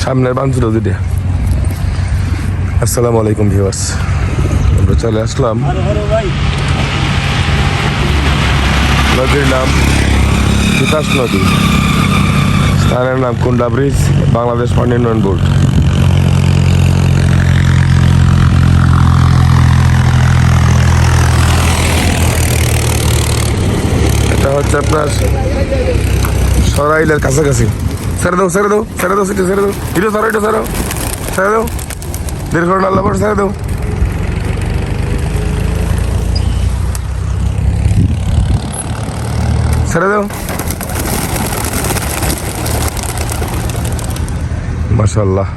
সামনের বান্ধব দুটো। আসসালামু আলাইকুম ভিউয়ার্স, আমরা চলে আসলাম নদীর নাম তিতাস নদী, স্থানের নাম কুন্ডা ব্রিজ, বাংলাদেশ পানি উন্নয়ন বোর্ড। এটা হচ্ছে আপনার সরাইলের কাছাকাছি। ছেড়ে দাও ছেড়ে দাও ছেড়ে দাও সিটি ছেড়ে দাও, এটা সরো এটা সরো, ছেড়ে দাও, দীর্ঘ আল্লাহ করে ছেড়ে দাও। ছেড়ে দাও, মাশাআল্লাহ।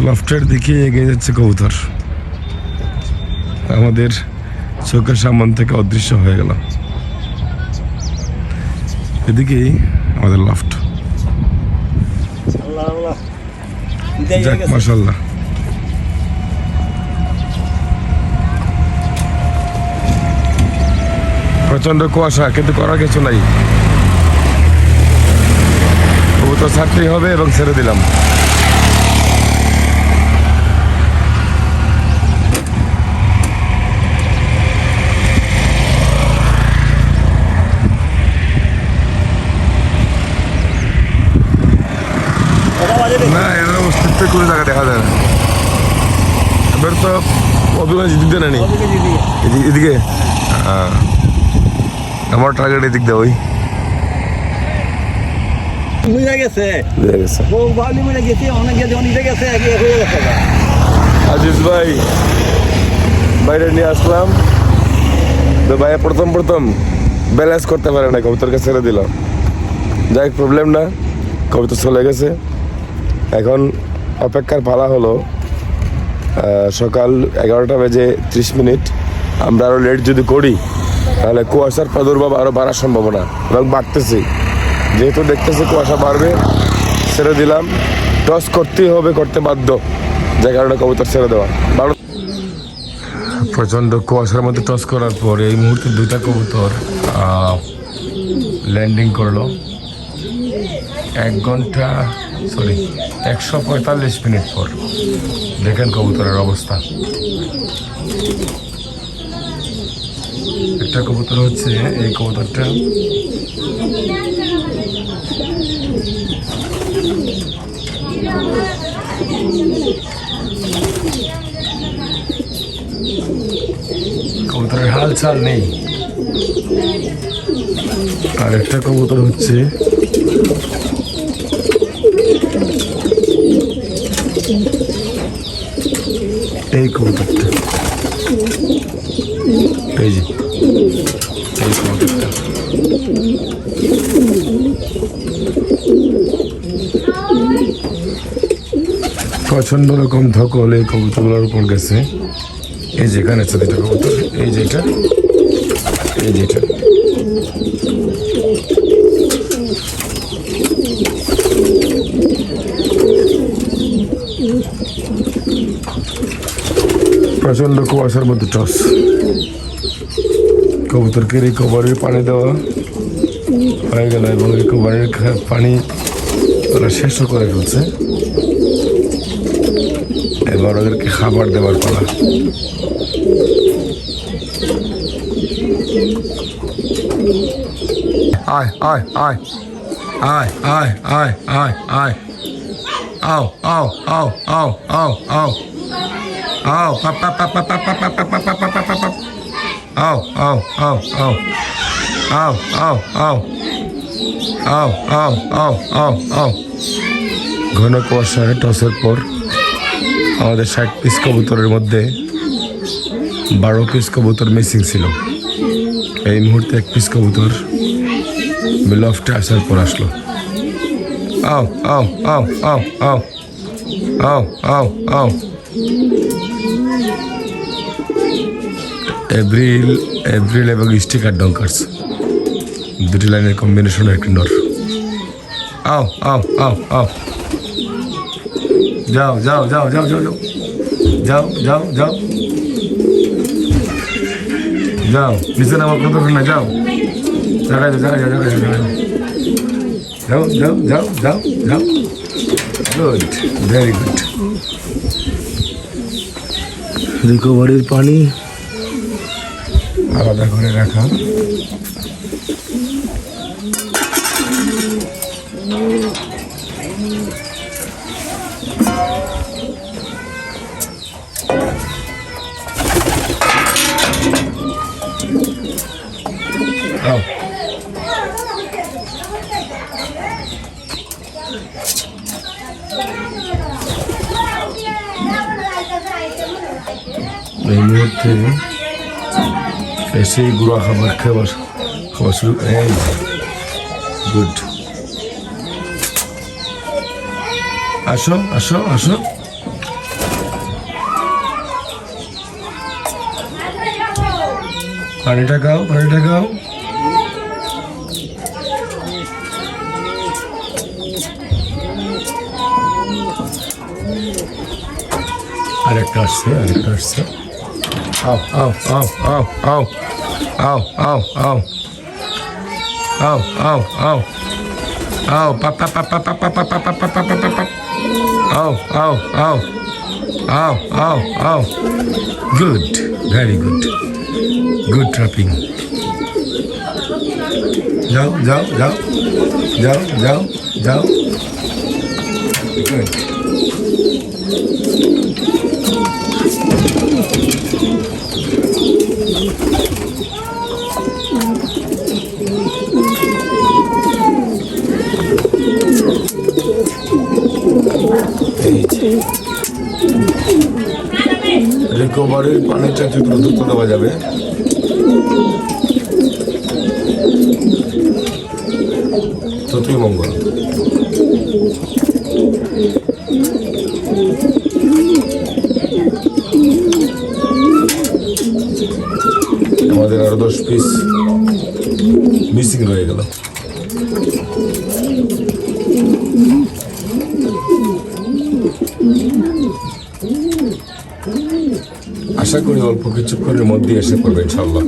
লফটের দিকে এগিয়ে যাচ্ছে কবুতর, আমাদের চোখের সামনে থেকে অদৃশ্য হয়ে গেল। এদিকেই আমাদের লফট। যাক মাশাআল্লাহ। প্রচন্ড কুয়াশা, কিন্তু করার কিছু নাই, কবুতর ছাড়তেই হবে এবং ছেড়ে দিলাম। না, এর অস্তিত্ব কোনো জায়গা দেখা যায় না। এবার তো অভিমান দিতে না নেই এদিকে, আমার টার্গেট এদিক দেয়। ওই আজিজ ভাই বাইরে নিয়ে আসলাম তো, ভাই প্রথম ব্যালেন্স করতে পারে না, কবুতরকে ছেড়ে দিল। যাই প্রবলেম না, কবুতর চলে গেছে। এখন অপেক্ষার পালা হলো সকাল 11:30। আমরা আরও লেট যদি করি তাহলে কুয়াশার প্রাদুর্ভাব আরও বাড়ার সম্ভাবনা, এবং বাড়তেছি। যেহেতু দেখতেছি কুয়াশা বাড়বে, ছেড়ে দিলাম। টস করতেই হবে, করতে বাধ্য, যে কারণে কবুতর ছেড়ে দেওয়া। প্রচণ্ড কুয়াশার মধ্যে টস করার পর এই মুহূর্তে দুইটা কবুতর ল্যান্ডিং করলো। 145 মিনিট পর। দেখেন কবুতরের অবস্থা। একটা কবুতর হচ্ছে এই কবুতরটা, কবুতরের হালচাল নেই। আর একটা কবুতর হচ্ছে এই কবুতরটা, এই যে এই কবুতরটা। প্রচন্ড রকম ধকল এই কবুতরগুলোর উপর গেছে। এই যেখানে আছে দুটো কবুতর, এই যেটা, এই যেটা। প্রচন্ড কুয়াশার মধ্যে টস। কবুতরকে রিকভারির পানি দেওয়া হয়ে গেল, এবং রিকভারির পানি ওরা শেষও করে ফেলছে। এবার ওদেরকে খাবার দেওয়ার পালা। আয় আয় আয় আয় আয় আয় আয় আয়, আও আও আও আও আও আও আও, পাপ পাপ পাপ পাপ পাপ পাপ পাপ পাপ পাপ পাপ পাপ, আও আও আও আও আও আও আও আও আও আও আও আও। ঘন কুয়াশায় টসের পর আমাদের 60 পিস কবুতরের মধ্যে 12 পিস কবুতর মিসিং ছিল। এই মুহূর্তে 1 পিস কবুতর লফটে আসার পর আসলো। আও আও আও আও আও আও আও আও। এপ্রিল এবং স্টিকার ডঙ্কার্স দুটি লাইনের কম্বিনেশন একটি নর। আও আও আও আও, যাও যাও যাও যাও যাও যাও যাও যাও যাও যাও, নিচে নামার কোনো দরকার নাই, যাও জায়গায় জায়গায় জায়গায় জায়গায় যাও যাও যাও যাও যাও। Good, very good. রিকভারির পানি আলাদা করে রাখা। Oh. এই মুহূর্তে এসেই গুঁড়া খাবার শুরু। এই গুড, আসো আসো আসো। পানিটা খাও, পানিটা খাও। আরেকটা আসছে, আরেকটা আসছে। আও আও আও আও আও আও আও আও আও আও আও আও পাপ পাপ পাপ পাপ পাপ পাপ পাপ পাপ পাপ পাপ পাপ। আও আও আও আও আও আও। Good, very good, good trapping. যাও যাও যাও যাও যাও যাও। গুড। রিকভারির পানিটা একটু দ্রুত দেওয়া যাবে। ততই মঙ্গল। আমাদের আরো 10 পিস মিসিং রয়ে গেল। আশা করি অল্প কিছুক্ষণের মধ্যে এসে পড়বে ইনশাল্লাহ।